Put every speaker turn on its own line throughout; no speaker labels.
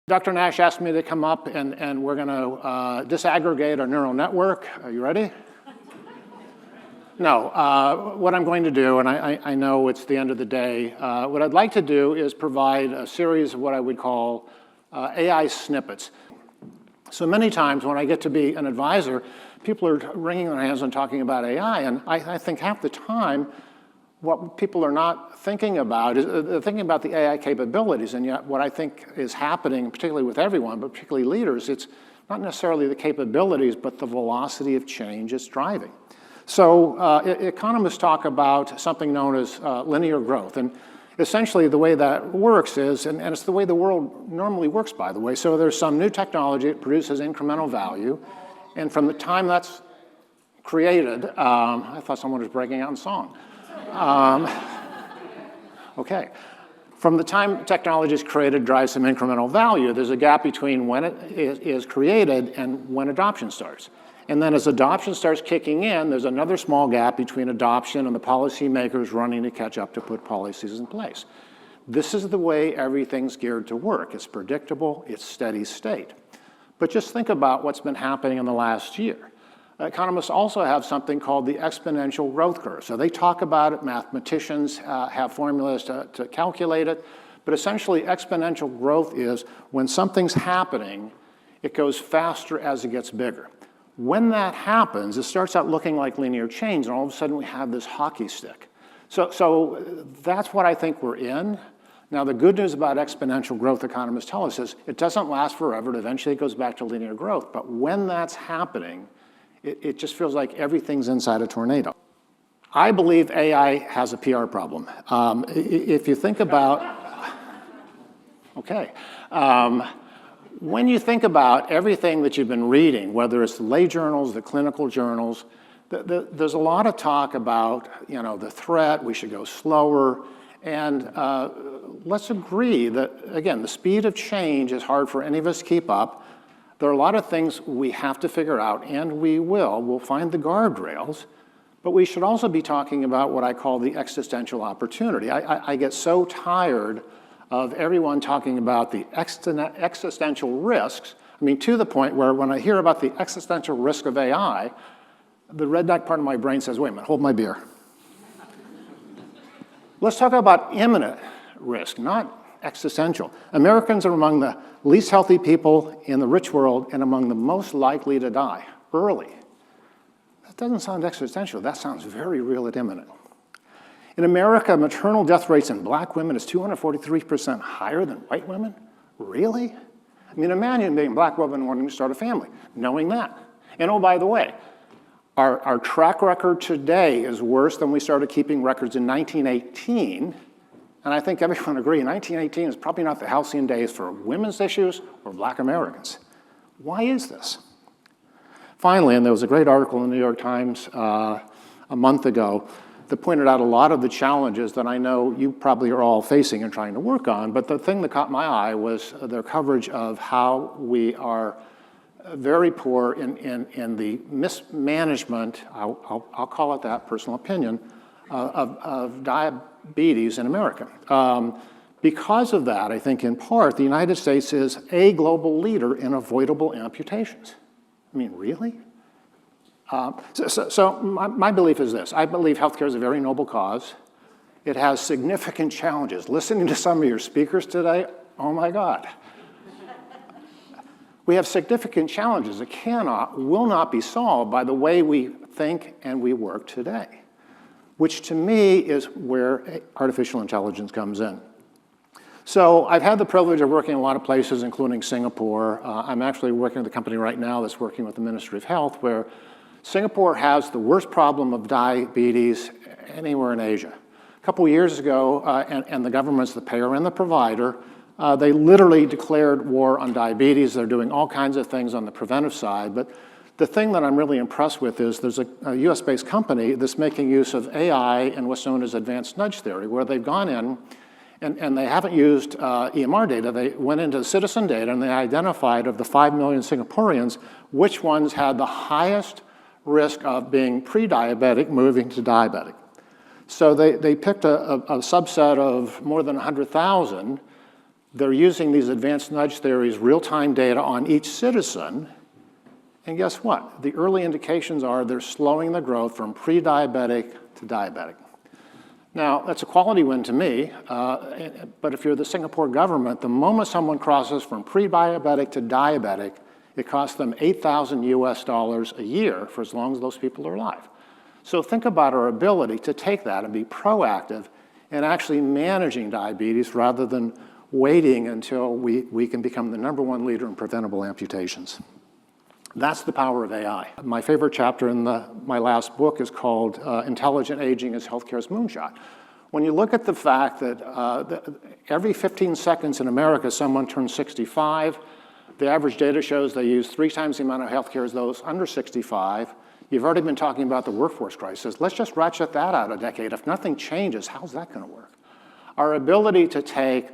Dr. Nash asked me to come up and we're going to disaggregate our neural network. Are you ready? No, what I'm going to do, and I know it's the end of the day, what I'd like to do is provide a series of what I would call AI snippets. So many times when I get to be an advisor, people are wringing their hands and talking about AI, and I think half the time what people are not thinking about is they're thinking about the AI capabilities, and yet what I think is happening, particularly with everyone, but particularly leaders, it's not necessarily the capabilities, but the velocity of change it's driving. So economists talk about something known as linear growth, and essentially the way that works is, and it's the way the world normally works, by the way, so there's some new technology, it produces incremental value, and from the time that's created, I thought someone was breaking out in song. Okay. From the time technology is created, drives some incremental value, there's a gap between when it is created and when adoption starts. And then as adoption starts kicking in, there's another small gap between adoption and the policymakers running to catch up to put policies in place. This is the way everything's geared to work. It's predictable, it's steady state. But just think about what's been happening in the last year. Economists also have something called the exponential growth curve. So they talk about it, mathematicians have formulas to calculate it, but essentially exponential growth is when something's happening, it goes faster as it gets bigger. When that happens, it starts out looking like linear change, and all of a sudden we have this hockey stick. So that's what I think we're in. Now, the good news about exponential growth, economists tell us, is it doesn't last forever, and eventually it goes back to linear growth. But when that's happening, it just feels like everything's inside a tornado. I believe AI has a PR problem. If you think about, okay. When you think about everything that you've been reading, whether it's the lay journals, the clinical journals, there's a lot of talk about, the threat, we should go slower, and let's agree that, again, the speed of change is hard for any of us to keep up. There are a lot of things we have to figure out, and we will. We'll find the guardrails, but we should also be talking about what I call the existential opportunity. I get so tired of everyone talking about the existential risks. I mean, to the point where when I hear about the existential risk of AI, the redneck part of my brain says, wait a minute, hold my beer. Let's talk about imminent risk, not existential. Americans are among the least healthy people in the rich world and among the most likely to die early. That doesn't sound existential. That sounds very real and imminent. In America, maternal death rates in black women is 243% higher than white women? Really? I mean, imagine being a black woman wanting to start a family, knowing that. And oh, by the way, our track record today is worse than we started keeping records in 1918. And I think everyone agrees, 1918 is probably not the halcyon days for women's issues or black Americans. Why is this? Finally, and there was a great article in the New York Times a month ago that pointed out a lot of the challenges that I know you probably are all facing and trying to work on, but the thing that caught my eye was their coverage of how we are very poor in the mismanagement, I'll call it that, personal opinion, of diabetes in America. Because of that, I think in part, the United States is a global leader in avoidable amputations. I mean, really? So my belief is this. I believe healthcare is a very noble cause. It has significant challenges. Listening to some of your speakers today, oh my God. We have significant challenges that will not be solved by the way we think and we work today, which to me is where artificial intelligence comes in. So I've had the privilege of working in a lot of places, including Singapore. I'm actually working with a company right now that's working with the Ministry of Health, where Singapore has the worst problem of diabetes anywhere in Asia. A couple of years ago, and the government's the payer and the provider, they literally declared war on diabetes. They're doing all kinds of things on the preventive side, but the thing that I'm really impressed with is there's a US-based company that's making use of AI and what's known as advanced nudge theory, where they've gone in and they haven't used EMR data. They went into citizen data and they identified of the 5 million Singaporeans, which ones had the highest risk of being pre-diabetic moving to diabetic. So they picked a subset of more than 100,000 They're using these advanced nudge theories, real-time data on each citizen, and guess what? The early indications are they're slowing the growth from pre-diabetic to diabetic. Now, that's a quality win to me, but if you're the Singapore government, the moment someone crosses from pre-diabetic to diabetic, it costs them $8,000 a year for as long as those people are alive. So think about our ability to take that and be proactive in actually managing diabetes rather than waiting until we can become the #1 leader in preventable amputations. That's the power of AI. My favorite chapter in my last book is called Intelligent Aging is Healthcare's Moonshot. When you look at the fact that every 15 seconds in America, someone turns 65, the average data shows they use 3 times the amount of healthcare as those under 65. You've already been talking about the workforce crisis. Let's just ratchet that out a decade. If nothing changes, how's that going to work? Our ability to take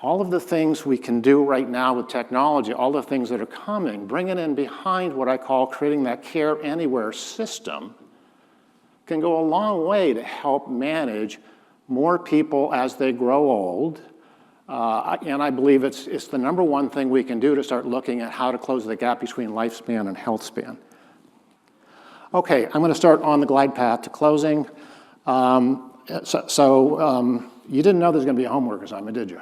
all of the things we can do right now with technology, all the things that are coming, bring it in behind what I call creating that care anywhere system, can go a long way to help manage more people as they grow old. And I believe it's the #1 thing we can do to start looking at how to close the gap between lifespan and health span. Okay, I'm going to start on the glide path to closing. You didn't know there's going to be a homework assignment, did you?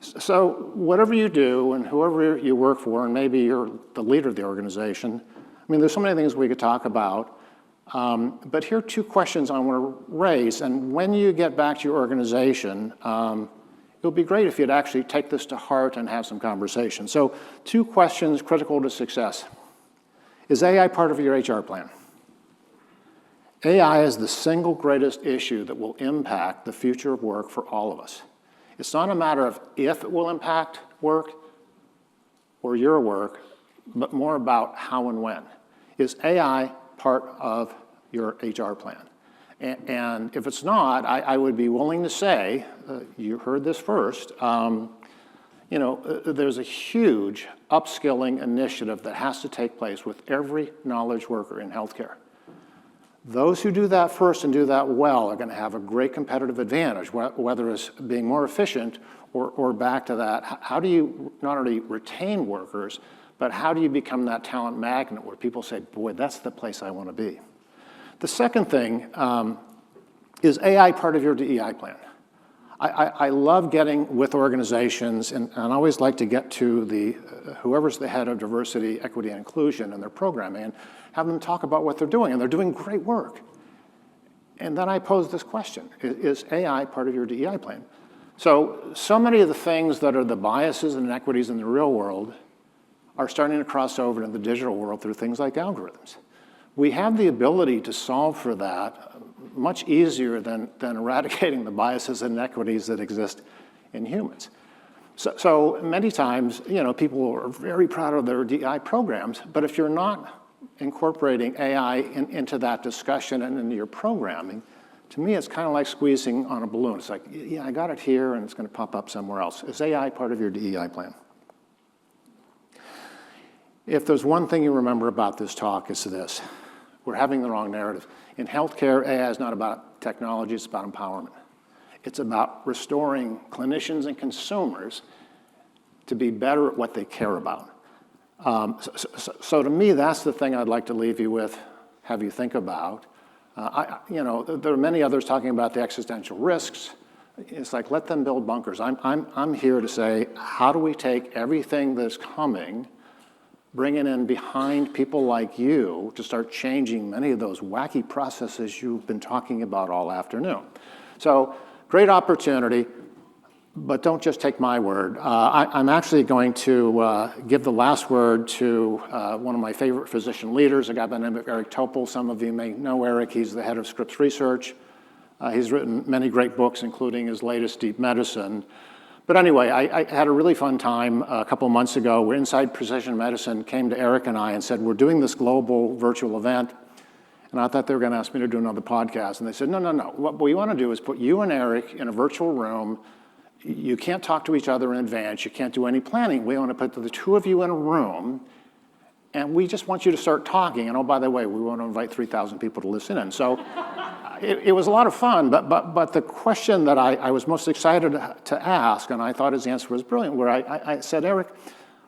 So whatever you do and whoever you work for, and maybe you're the leader of the organization, I mean, there's so many things we could talk about. But here are 2 questions I want to raise. And when you get back to your organization, it would be great if you'd actually take this to heart and have some conversation. So 2 questions critical to success. Is AI part of your HR plan? AI is the single greatest issue that will impact the future of work for all of us. It's not a matter of if it will impact work or your work, but more about how and when. Is AI part of your HR plan? And if it's not, I would be willing to say, you heard this first, there's a huge upskilling initiative that has to take place with every knowledge worker in healthcare. Those who do that first and do that well are going to have a great competitive advantage, whether it's being more efficient or back to that. How do you not only retain workers, but how do you become that talent magnet where people say, boy, that's the place I want to be? The second thing is AI part of your DEI plan? I love getting with organizations, and I always like to get to whoever's the head of diversity, equity, and inclusion in their programming and have them talk about what they're doing, and they're doing great work. And then I pose this question, is AI part of your DEI plan? So many of the things that are the biases and inequities in the real world are starting to cross over into the digital world through things like algorithms. We have the ability to solve for that much easier than eradicating the biases and inequities that exist in humans. So many times, people are very proud of their DEI programs, but if you're not incorporating AI into that discussion and into your programming, to me, it's kind of like squeezing on a balloon. It's like, yeah, I got it here, and it's going to pop up somewhere else. Is AI part of your DEI plan? If there's one thing you remember about this talk, it's this. We're having the wrong narrative. In healthcare, AI is not about technology, it's about empowerment. It's about restoring clinicians and consumers to be better at what they care about. So to me, that's the thing I'd like to leave you with, have you think about. There are many others talking about the existential risks. It's like, let them build bunkers. I'm here to say, how do we take everything that's coming, bring it in behind people like you to start changing many of those wacky processes you've been talking about all afternoon. So great opportunity, but don't just take my word. I'm actually going to give the last word to one of my favorite physician leaders, a guy by the name of Eric Topol. Some of you may know Eric. He's the head of Scripps Research. He's written many great books, including his latest, Deep Medicine. But anyway, I had a really fun time a couple of months ago where Inside Precision Medicine came to Eric and I and said, we're doing this global virtual event. And I thought they were going to ask me to do another podcast. And they said, no. What we want to do is put you and Eric in a virtual room. You can't talk to each other in advance. You can't do any planning. We want to put the 2 of you in a room. And we just want you to start talking. And oh, by the way, we want to invite 3,000 people to listen in. So, it was a lot of fun, but the question that I was most excited to ask, and I thought his answer was brilliant, where I said, Eric,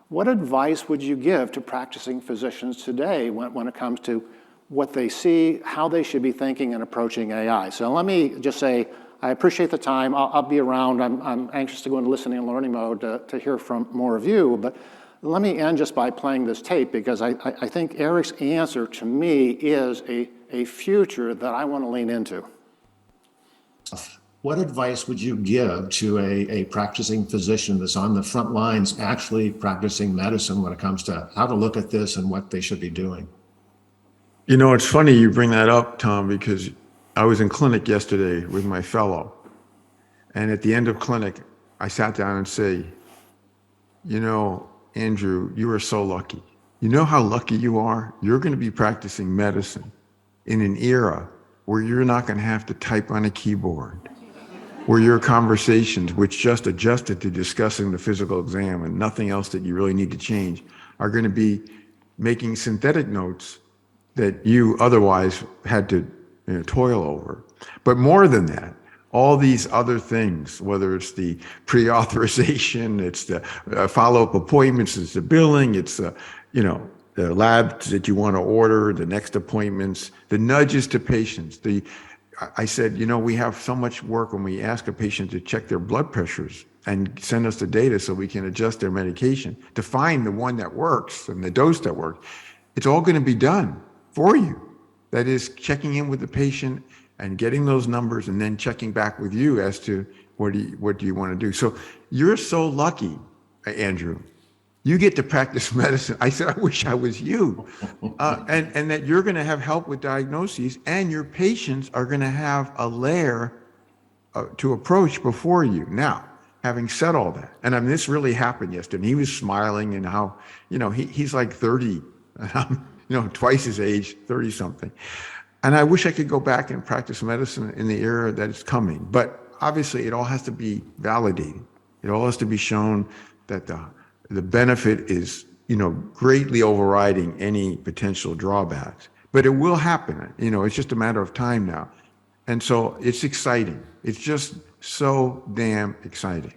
what advice would you give to practicing physicians today when it comes to what they see, how they should be thinking and approaching AI? So let me just say, I appreciate the time. I'll be around. I'm anxious to go into listening and learning mode to hear from more of you. But let me end just by playing this tape, because I think Eric's answer to me is a future that I want to lean into.
What advice would you give to a practicing physician that's on the front lines actually practicing medicine when it comes to how to look at this and what they should be doing?
You know, it's funny you bring that up, Tom, because I was in clinic yesterday with my fellow. And at the end of clinic, I sat down and say, you know, Andrew, you are so lucky. You know how lucky you are? You're going to be practicing medicine in an era where you're not going to have to type on a keyboard, where your conversations, which just adjusted to discussing the physical exam and nothing else that you really need to change, are going to be making synthetic notes that you otherwise had to toil over. But more than that, all these other things, whether it's the pre-authorization, it's the follow-up appointments, it's the billing, it's the, the labs that you want to order, the next appointments, the nudges to patients. I said, we have so much work when we ask a patient to check their blood pressures and send us the data so we can adjust their medication to find the one that works and the dose that works. It's all going to be done for you. That is checking in with the patient and getting those numbers and then checking back with you as to what do you want to do. So you're so lucky, Andrew. You get to practice medicine. I said, I wish I was you. And that you're going to have help with diagnoses, and your patients are going to have a layer to approach before you. Now, having said all that, and I mean, this really happened yesterday, and he was smiling, and how, he's like 30, and I'm, twice his age, 30 something. And I wish I could go back and practice medicine in the era that is coming. But obviously, it all has to be validated. It all has to be shown that the benefit is, greatly overriding any potential drawbacks. But it will happen. It's just a matter of time now. And so it's exciting. It's just so damn exciting.